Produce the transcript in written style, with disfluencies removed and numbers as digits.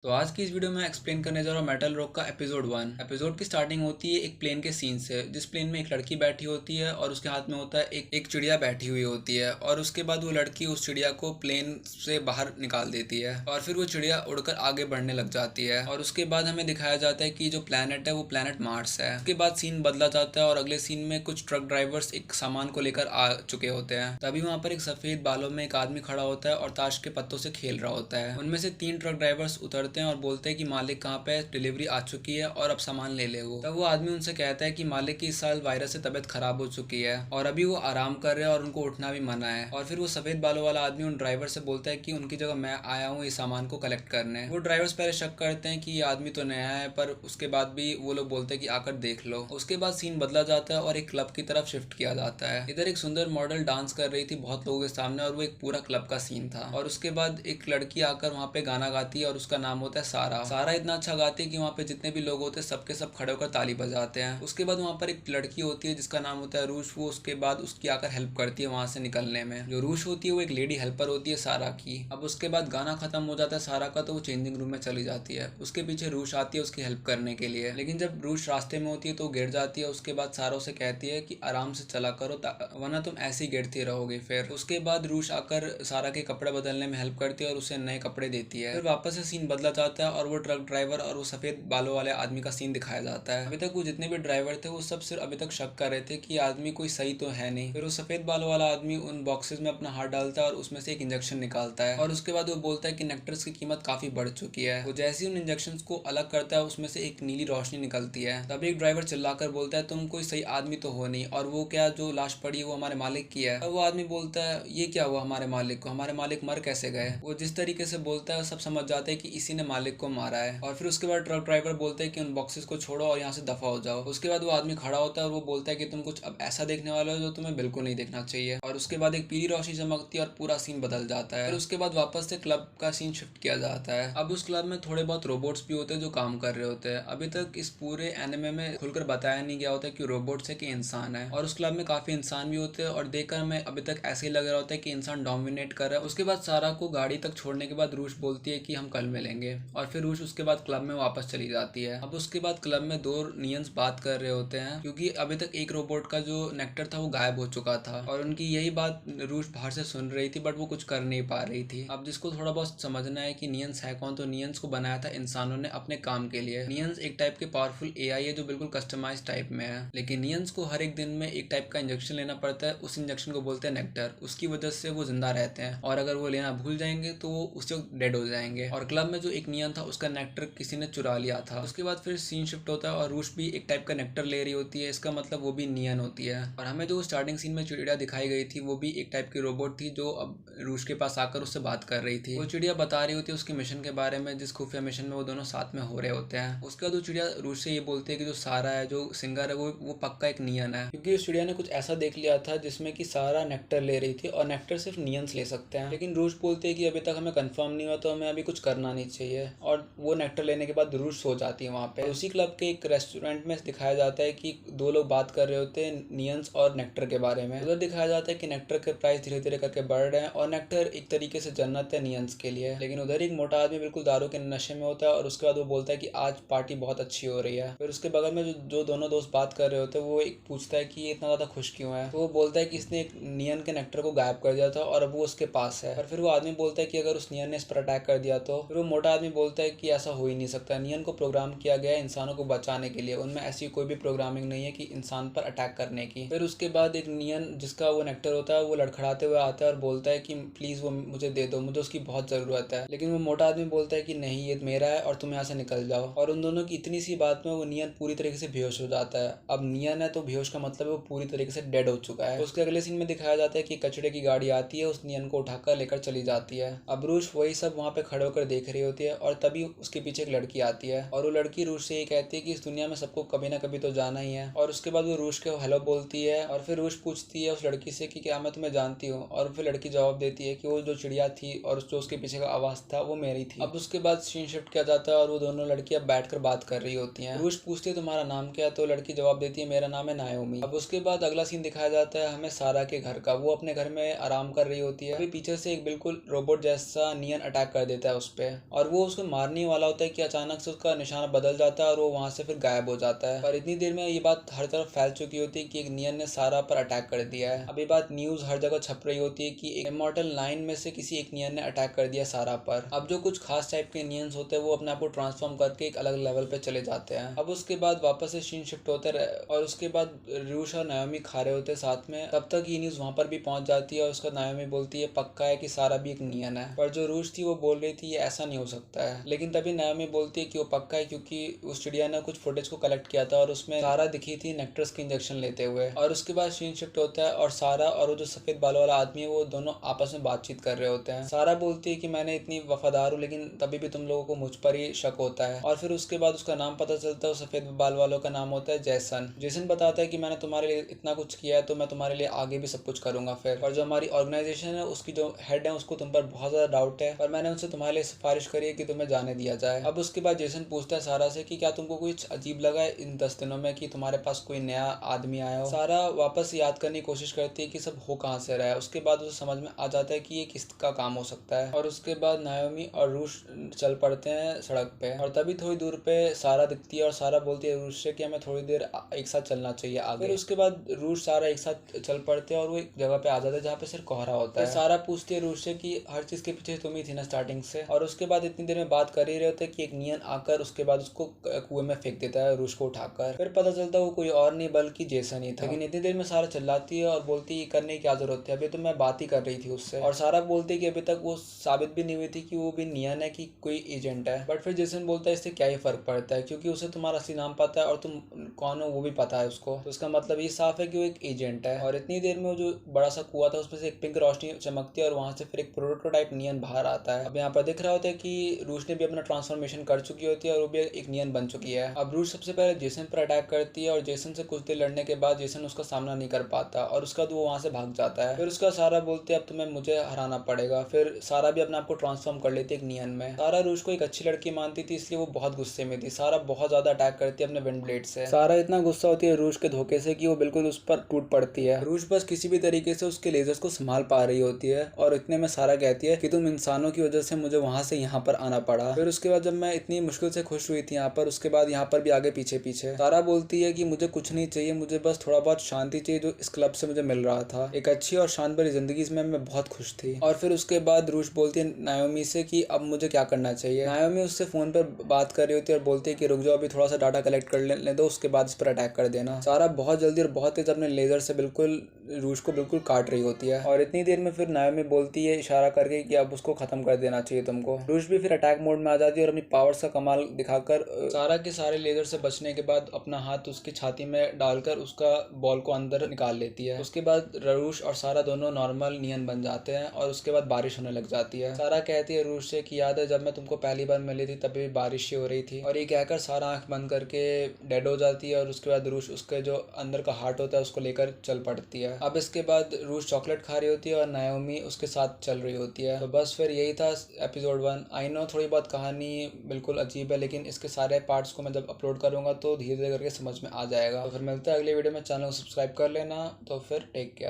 तो आज की इस वीडियो में एक्सप्लेन करने जा रहा हूँ मेटल रॉक का एपिसोड 1। एपिसोड की स्टार्टिंग होती है एक प्लेन के सीन से, जिस प्लेन में एक लड़की बैठी होती है और उसके हाथ में होता है एक चिड़िया बैठी हुई होती है। और उसके बाद वो लड़की उस चिड़िया को प्लेन से बाहर निकाल देती है और फिर वो चिड़िया उड़कर आगे बढ़ने लग जाती है। और उसके बाद हमें दिखाया जाता है कि जो प्लेनेट है वो प्लेनेट मार्स है। उसके बाद सीन बदला जाता है और अगले सीन में कुछ ट्रक ड्राइवर्स एक सामान को लेकर आ चुके होते हैं। तभी वहाँ पर एक सफेद बालों में एक आदमी खड़ा होता है और ताश के पत्तों से खेल रहा होता है। उनमें से 3 ट्रक ड्राइवर्स उतरते हैं और बोलते हैं कि मालिक कहाँ पे, डिलीवरी आ चुकी है और अब सामान ले ले वो। तब वो आदमी उनसे कहता है कि मालिक की इस साल वायरस से तबीयत खराब हो चुकी है और अभी वो आराम कर रहे हैं और उनको उठना भी मना है। और फिर वो सफेद बालों वाला आदमी उन ड्राइवर से बोलता है कि उनकी जगह मैं आया हूँ इस सामान को कलेक्ट करने। वो ड्राइवर्स पहले शक करते हैं कि ये आदमी तो नया है, पर उसके बाद भी वो लोग बोलते हैं कि आकर देख लो। उसके बाद सीन बदला जाता है और एक क्लब की तरफ शिफ्ट किया जाता है। इधर एक सुंदर मॉडल डांस कर रही थी बहुत लोगों के सामने और वो एक पूरा क्लब का सीन था। और उसके बाद एक लड़की आकर वहाँ पे गाना गाती है और उसका नाम होता है सारा। सारा इतना अच्छा गाती है कि वहाँ पे जितने भी लोग होते हैं सबके सब खड़े होकर ताली बजाते हैं। उसके बाद वहाँ पर एक लड़की होती है जिसका नाम होता है रूश। वो उसके बाद उसकी आकर हेल्प करती है वहाँ से निकलने में। जो रूश होती है वो एक लेडी हेल्पर होती है सारा की। अब उसके बाद गाना खत्म हो जाता है सारा का, तो वो चेंजिंग रूम में चली जाती है। उसके पीछे रूश आती है उसकी हेल्प करने के लिए, लेकिन जब रूश रास्ते में होती है तो वो गिर जाती है। उसके बाद सारा उसे कहती है कि आराम से चला करो वरना तुम ऐसे ही गिरती रहोगे। फिर उसके बाद रूश आकर सारा के कपड़े बदलने में हेल्प करती है और उसे नए कपड़े देती है। फिर वापस से सीन बदला जाता है और वो ट्रक ड्राइवर और वो सफेद बालों वाले आदमी का सीन दिखाया जाता है। अभी तक वो जितने भी ड्राइवर थे वो सब सिर्फ अभी तक शक कर रहे थे कि आदमी कोई सही तो है नहीं। फिर वो सफेद बालों वाला आदमी उन बॉक्सेस में अपना हाथ डालता है और उसमें से एक इंजेक्शन निकालता है और उसके बाद वो बोलता है कि नेक्टर्स की कीमत काफी बढ़ चुकी है। वो जैसे ही उन इंजेक्शन को अलग करता है उसमें से एक नीली रोशनी निकलती है। तब एक ड्राइवर चिल्लाकर बोलता है तुम कोई सही आदमी तो हो नहीं, और वो क्या जो लाश पड़ी है वो हमारे मालिक की है। तब वो आदमी बोलता है ये क्या हुआ हमारे मालिक को, हमारे मालिक मर कैसे गए। वो जिस तरीके से बोलता है सब समझ जाते हैं कि इसी ने मालिक को मारा है। और फिर उसके बाद ट्रक ड्राइवर बोलते हैं कि उन बॉक्सेस को छोड़ो और यहाँ से दफा हो जाओ। उसके बाद वो आदमी खड़ा होता है और वो बोलता है कि तुम कुछ अब ऐसा देखने वाले हो जो तुम्हें बिल्कुल नहीं देखना चाहिए। और उसके बाद एक पीली रोशनी चमकती है और पूरा सीन बदल जाता है। फिर उसके बाद वापस से क्लब का सीन शिफ्ट किया जाता है। अब उस क्लब में थोड़े बहुत रोबोट्स भी होते हैं जो काम कर रहे होते हैं। अभी तक इस पूरे एनिमे में खुलकर बताया नहीं गया होता कि रोबोट्स है कि इंसान है। और उस क्लब में काफी इंसान भी होते हैं और देखकर हमें अभी तक ऐसे ही लग रहा होता है कि इंसान डोमिनेट कर रहा है। उसके बाद सारा को गाड़ी तक छोड़ने के बाद रूश बोलती है कि हम कल मिलेंगे और फिर रूश उसके बाद क्लब में वापस चली जाती है। अब उसके बाद क्लब में 2 नियंस बात कर रहे होते हैं क्योंकि अभी तक एक रोबोट का जो नेक्टर था वो गायब हो चुका था और उनकी यही बात रूश बाहर से सुन रही थी, बट वो कुछ कर नहीं पा रही थी। अब जिसको थोड़ा बहुत समझना है कि नियंस है कौन, तो नियंस को बनाया था इंसानों ने अपने काम के लिए। नियंस एक टाइप के पावरफुल एआई है जो बिल्कुल कस्टमाइज टाइप में है, लेकिन नियंस को हर एक दिन में एक टाइप का इंजेक्शन लेना पड़ता है। उस इंजेक्शन को बोलते हैं नेक्टर। उसकी वजह से वो जिंदा रहते हैं और अगर वो लेना भूल जाएंगे तो वो उस वक्त डेड हो जाएंगे। और क्लब में जो एक नियन था उसका नेक्टर किसी ने चुरा लिया था। उसके बाद फिर सीन शिफ्ट होता है और रूश भी एक टाइप का नेक्टर ले रही होती है। इसका मतलब वो भी नियन होती है। और हमें जो स्टार्टिंग सीन में चिड़िया दिखाई गई थी वो भी एक टाइप की रोबोट थी जो अब रूश के पास आकर उससे बात कर रही थी। वो चिड़िया बता रही होती है उसके मिशन के बारे में, जिस खुफिया मिशन में वो दोनों साथ में हो रहे होते हैं। उसके बाद वो चिड़िया रूश से ये बोलती है कि जो सारा है जो सिंगर है वो पक्का एक नियन है, क्योंकि उस चिड़िया ने कुछ ऐसा देख लिया था जिसमें कि सारा नेक्टर ले रही थी और नेक्टर सिर्फ नियंस ले सकते हैं। लेकिन रूश बोलते हैं कि अभी तक हमें कंफर्म नहीं हुआ तो हमें अभी कुछ करना नहीं चाहिए। और वो नेक्टर लेने के बाद रूश सो जाती है वहाँ पे। उसी क्लब के एक रेस्टोरेंट में दिखाया जाता है कि 2 लोग बात कर रहे होते हैं नियंस और नेक्टर के बारे में। उधर दिखाया जाता है कि नेक्टर के प्राइस धीरे धीरे करके बढ़ रहे हैं और नेक्टर एक तरीके से जन्नत है नियंस के लिए। लेकिन उधर एक मोटा आदमी बिल्कुल दारू के नशे में होता है और उसके बाद वो बोलता है कि आज पार्टी बहुत अच्छी हो रही है। फिर उसके बगल में जो दोनों दोस्त बात कर रहे होते हैं वो एक पूछता है कि ये इतना ज्यादा खुश क्यों है। तो वो बोलता है कि इसने एक नियन के नेक्टर को गायब कर दिया था और अब वो उसके पास है। और फिर वो आदमी बोलता है कि अगर उस नियन ने इस पर अटैक कर दिया तो। फिर वो मोटा आदमी बोलता है कि ऐसा हो ही नहीं सकता, नियन को प्रोग्राम किया गया है इंसानों को बचाने के लिए, उनमें ऐसी कोई भी प्रोग्रामिंग नहीं है कि इंसान पर अटैक करने की। फिर उसके बाद एक नियन जिसका वो नेक्टर होता है वो लड़खड़ाते हुए आता है और बोलता है कि प्लीज वो मुझे दे दो, मुझे उसकी बहुत जरूरत है। लेकिन वो मोटा आदमी बोलता है कि नहीं ये मेरा है और तुम यहाँ से निकल जाओ। और उन दोनों की इतनी सी बात में वो नियन पूरी तरीके से बेहोश हो जाता है। अब नियन है तो बेहोश का मतलब है वो पूरी तरीके से डेड हो चुका है। उसके अगले सीन में दिखाया जाता है कि कचड़े की गाड़ी आती है, उस नियन को उठाकर लेकर चली जाती है। अब रूश वही सब वहाँ पे खड़े होकर देख रही होती है और तभी उसके पीछे एक लड़की आती है और वो लड़की रूश से ये कहती है कि इस दुनिया में सबको कभी ना कभी तो जाना ही है। और उसके बाद वो रूश के हेलो बोलती है और फिर रूश पूछती है उस लड़की से कि क्या मैं तुम्हें जानती हूँ। और फिर लड़की जवाब देती है कि वो जो चिड़िया थी और जो उसके पीछे का आवाज था वो मेरी थी। अब उसके बाद सीन शिफ्ट किया जाता है और वो दोनों लड़कियां बैठकर बात कर रही होती हैं। रूश पूछती है तुम्हारा नाम क्या है, तो लड़की जवाब देती है मेरा नाम है नायोमी। अब उसके बाद अगला सीन दिखाया जाता है हमें सारा के घर का। वो अपने घर में आराम कर रही होती है। अभी पीछे से एक बिल्कुल रोबोट जैसा नियन अटैक कर देता है उस पे और वो उसको मारने वाला होता है कि अचानक से उसका निशाना बदल जाता है और वो वहां से फिर गायब हो जाता है। पर इतनी देर में ये बात हर तरफ फैल चुकी होती है कि एक नियन ने सारा पर अटैक कर दिया है। अब ये बात न्यूज हर जगह छप रही होती है कि इमॉर्टल 9 में से किसी एक नियन ने अटैक कर दिया सारा पर। अब जो कुछ खास टाइप के नियंस होते हैं वो अपने आप को ट्रांसफॉर्म करके एक अलग लेवल पे चले जाते हैं। अब उसके बाद वापस से सीन शिफ्ट होते रहे और उसके बाद रूश और नायोमी खा रहे होते साथ में। तब तक ये न्यूज वहां पर भी पहुंच जाती है और उसका नायोमी बोलती है पक्का है कि सारा भी एक नियन है। पर जो रूश थी वो बोल रही थी ये ऐसा नहीं हो सकता है, लेकिन तभी नायोमी बोलती है कि वो पक्का है क्योंकि उस चिड़िया ने कुछ फुटेज को कलेक्ट किया था और उसमें सारा दिखी थी नेक्टर्स की इंजेक्शन लेते हुए। और उसके बाद सीन शिफ्ट होता है और सारा और वो जो सफेद बालों वाला आदमी है वो दोनों आपस में बातचीत कर रहे होते हैं। सारा बोलती है कि मैंने इतनी वफादार हूँ लेकिन तभी भी तुम लोगों को मुझ पर ही शक होता है। और फिर उसके बाद उसका नाम पता चलता है, सफेद बाल वालों का नाम होता है जैसन। जैसन बताता है कि मैंने तुम्हारे लिए इतना कुछ किया है तो मैं तुम्हारे लिए आगे भी सब कुछ करूंगा फिर। और जो हमारी ऑर्गेनाइजेशन है उसकी जो हेड है उसको तुम पर बहुत ज्यादा डाउट है, पर मैंने उनसे तुम्हारे लिए सिफारिश करी है कि तुम्हें जाने दिया जाए। अब उसके बाद जैसन पूछता है सारा से कि क्या तुमको कुछ अजीब लगा है इन 10 दिनों में कि तुम्हारे पास कोई नया आदमी आया हो। सारा वापस याद करने की कोशिश करती है कि सब हो कहाँ से रहा है। उसके बाद उसे समझ में आ जाता है कि ये किसका काम हो सकता है। और उसके बाद नायोमी और रूश चल पड़ते हैं सड़क पे और तभी थोड़ी दूर पे सारा दिखती है और सारा बोलती है रूश से कि हमें थोड़ी देर एक साथ चलना चाहिए आगे। फिर उसके बाद रूश सारा एक साथ चल पड़ते हैं और वो एक जगह पे आ जाता है जहाँ पे सिर्फ कोहरा होता है। सारा पूछती है रूश से कि हर चीज के पीछे तुम ही थी ना स्टार्टिंग से। और उसके बाद इतनी देर में बात कर ही रहे होते कि एक नियन आकर उसके बाद उसको कुएं में फेंक देता है रूश को उठाकर। फिर पता चलता है वो कोई और नहीं बल्कि जेसन ही था। लेकिन इतनी देर में सारा चिल्लाती है और बोलती है करने की क्या जरूरत है, अभी तो मैं बात ही कर रही थी उससे। और सारा बोलती है कि अभी तक वो साबित भी नहीं हुई थी कि वो भी नियन है कि कोई एजेंट है। बट फिर जेसन बोलता है इससे क्या ही फर्क पड़ता है क्योंकि उसे तुम्हारा असली नाम पता है और तुम कौन हो वो भी पता है उसको, तो उसका मतलब ये साफ है कि वो एक एजेंट है। और इतनी देर में वो जो बड़ा सा कुआं था उसमें से एक पिंक रोशनी चमकती है और वहां से फिर एक प्रोटोटाइप नियन बाहर आता है। अब यहाँ पर दिख रहा होता है कि रूश ने भी अपना ट्रांसफॉर्मेशन कर चुकी होती है और वो भी एक नियन बन चुकी है। अब रूश सबसे पहले जेसन पर अटैक करती है और जेसन से कुछ देर लड़ने के बाद जेसन उसका सामना नहीं कर पाता और उसका वो वहां से भाग जाता है। फिर उसका सारा बोलती है अब तुम्हें मुझे हराना पड़ेगा। फिर सारा भी अपने आप को ट्रांसफॉर्म कर लेती है एक नियन में। सारा रूश को एक अच्छी लड़की मानती थी इसलिए वो बहुत गुस्से में थी। सारा बहुत ज्यादा अटैक करती है अपने विंड ब्लेड से। सारा इतना गुस्सा होती है रूश के धोखे से कि वो बिल्कुल उस पर टूट पड़ती है। रूश बस किसी भी तरीके से उसके लेजर्स को संभाल पा रही होती है और इतने में सारा कहती है कि तुम इंसानों की वजह से मुझे वहां से यहाँ पर आना पड़ा। फिर उसके बाद जब मैं इतनी मुश्किल से खुश हुई थी यहाँ पर, उसके बाद यहाँ पर भी आगे पीछे पीछे। सारा बोलती है कि मुझे कुछ नहीं चाहिए, मुझे बस थोड़ा बहुत शांति चाहिए जो इस क्लब से मुझे मिल रहा था। एक अच्छी और शांत भरी जिंदगी में मैं बहुत खुश थी। और फिर उसके बाद रूश बोलती है नायोमी से कि अब मुझे क्या करना चाहिए। नायोमी उससे फोन पर बात कर रही होती है और बोलती है कि रुक जाओ अभी थोड़ा सा डाटा कलेक्ट कर लेने दो, उसके बाद इस पर अटैक कर देना। सारा बहुत जल्दी और बहुत तेज अपने लेजर से बिल्कुल रूश को बिल्कुल काट रही होती है। और इतनी देर में फिर नायोमी बोलती है इशारा करके कि अब उसको खत्म कर देना चाहिए तुमको। रूश भी फिर अटैक मोड में आ जाती है और अपनी पावर्स का कमाल दिखाकर सारा के सारे लेजर से बचने के बाद अपना हाथ उसकी छाती में डालकर उसका बॉल को अंदर निकाल लेती है। उसके बाद रूश और सारा दोनों नॉर्मल नियन बन जाते हैं और उसके बाद बारिश होने लग जाती है। सारा कहती है रूश से कि याद है जब मैं तुमको पहली बार मिली थी तभी बारिश ही हो रही थी। और ये कहकर सारा आंख बंद करके डेड हो जाती है और उसके बाद रूश उसके जो अंदर का हार्ट होता है उसको लेकर चल पड़ती है। अब इसके बाद रूश चॉकलेट खा रही होती है और नायोमी उसके साथ चल रही होती है। तो बस फिर यही था एपिसोड 1। आई नो थोड़ी बहुत कहानी बिल्कुल अजीब है लेकिन इसके सारे पार्ट्स को मैं जब अपलोड करूंगा तो धीरे धीरे करके समझ में आ जाएगा। तो फिर मिलता है अगले वीडियो में। चैनल को सब्सक्राइब कर लेना। तो फिर टेक केयर।